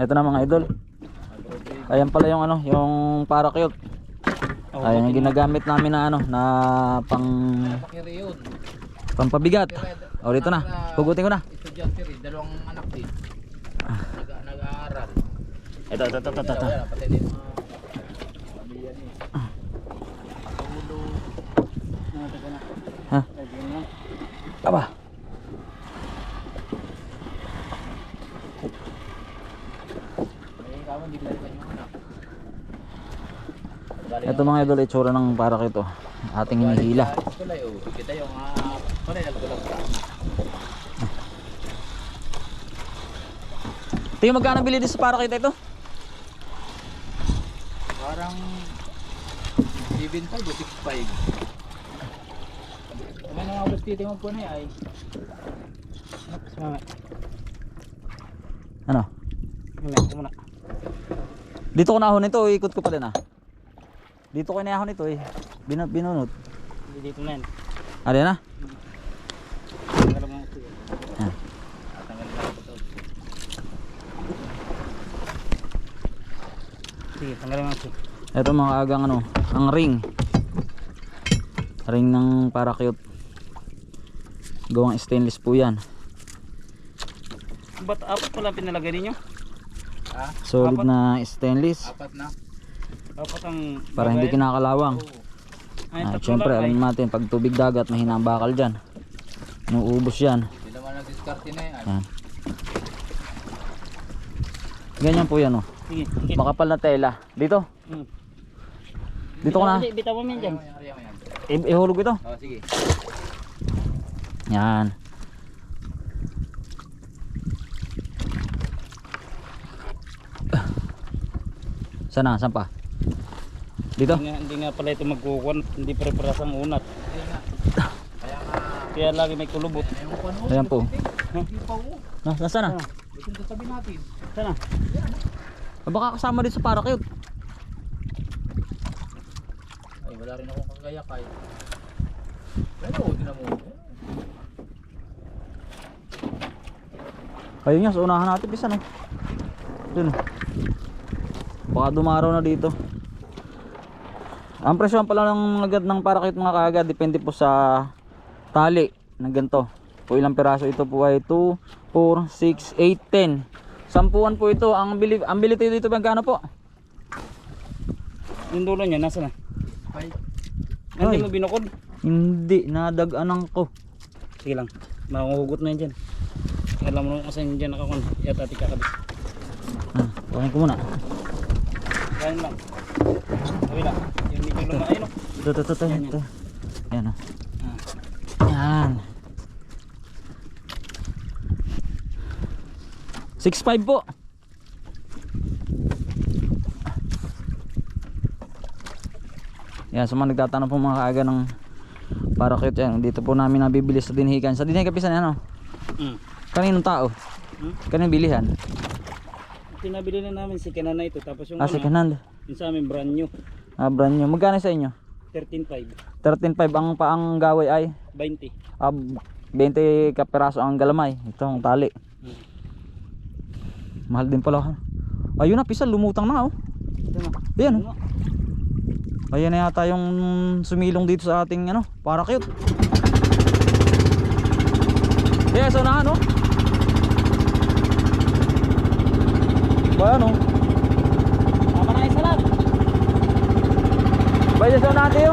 Ito na mga idol. Ayan pala yung ano, yung parakeet. Ayan yung ginagamit namin na ano, na pampabigat. O dito na. Pugutin ko na. Estudyante rin, dalawang anak din. Nag-aaral. Ito. Pati din mga pamilya niya. Ha? Aba. Ito mga idol, itsura ng parakeet ito. Ating hinihila. Kita yung Tingin magkano bili din sa parakeet ito? parang 7.5 o 6.5. May mga gusto titingnan po na ay. Ano? Dito ko nahon ito, ikot ko pa din ah. Dito ko inahon ito eh. Binunot. Dito na yan. Ano yan ah? Tanggal mo ito. Yan. Sige, tanggalin mo ito. Ito mga agang ano, ang ring. Ring ng parakeet. Gawang stainless po yan. Ba't apat pala pinalagay ninyo? Ha? Solid Apat. na stainless. Apat na. Apat ang Para hindi kinakalawang. Ay, tatlo Siyempre lang, ay. alam natin pag tubig dagat mahina ang bakal dyan. Inuubos yan. Hindi naman nag-discarte na yan. Yan. Ganyan po yan oh. Sige, sige. Makapal na tela. Dito. Hmm. Dito ko na. Bitaw mo yan dyan. Ayaw mo yan. Ihulog ito. Oh, sige. Yan. Sana, saan pa? Dito? Hindi nga pala ito magkukuhan. Hindi pare-paras ang unat. Hindi nga. Kaya nga. Kaya lagi may kulubot. Ayaw ko ano. Ayan po. Hindi pa oh. Nasaan na? Ito yung sasabi natin. Sana? Baka kasama din sa parakeet. Ay, wala rin akong kagaya kay. Pero, tinan mo. Ayun nga, sa unahan natin bisa no. Dun. Baka dumaraw na dito. Ang presyon pala ng agad ng parakeet mga kaagad, depende po sa tali na ganito. Po ilang piraso ito po ay 2, 4, 6, 8, 10. Sampuan po ito. Ang bili dito magkano po? Yung dulo niya, nasa na? Ay, Hindi Ay. mo binukod? Hindi, nadaganang ko. Sige lang. Mahuhugot na yan dyan. Alam mo naman kasi dyan nakakon. Yata ati kakabit. Kunin ko muna. Yan lang. Sabi lang. Yung medyo luma. Ayun o. Ito. Yan o. Ah. Yan. 6.5 po. Yan, sa mga nagtatanong po mga kaaga ng parakeet yan. Dito po namin nabibili sa dinhikan. Sa dinhikan pisan yan o. Kaninong tao? Kaninong bilihan? Pinabili na namin si Kanana ito. Tapos yung Second hand. yung sa amin brand new. Brand new. Magkano sa inyo? 13.5. 13.5 ang paang gaway ay 20. 20 kapiraso ang galamay. Ito ang tali. Mahal din pala. Ayun na, pisal, lumutang na oh. Ayan oh. Ayan na yata yung sumilong dito sa ating ano, parakeet. Yes, unahan oh. Bayan oh. Tama na isa lang. Bayan sa unahan tayo.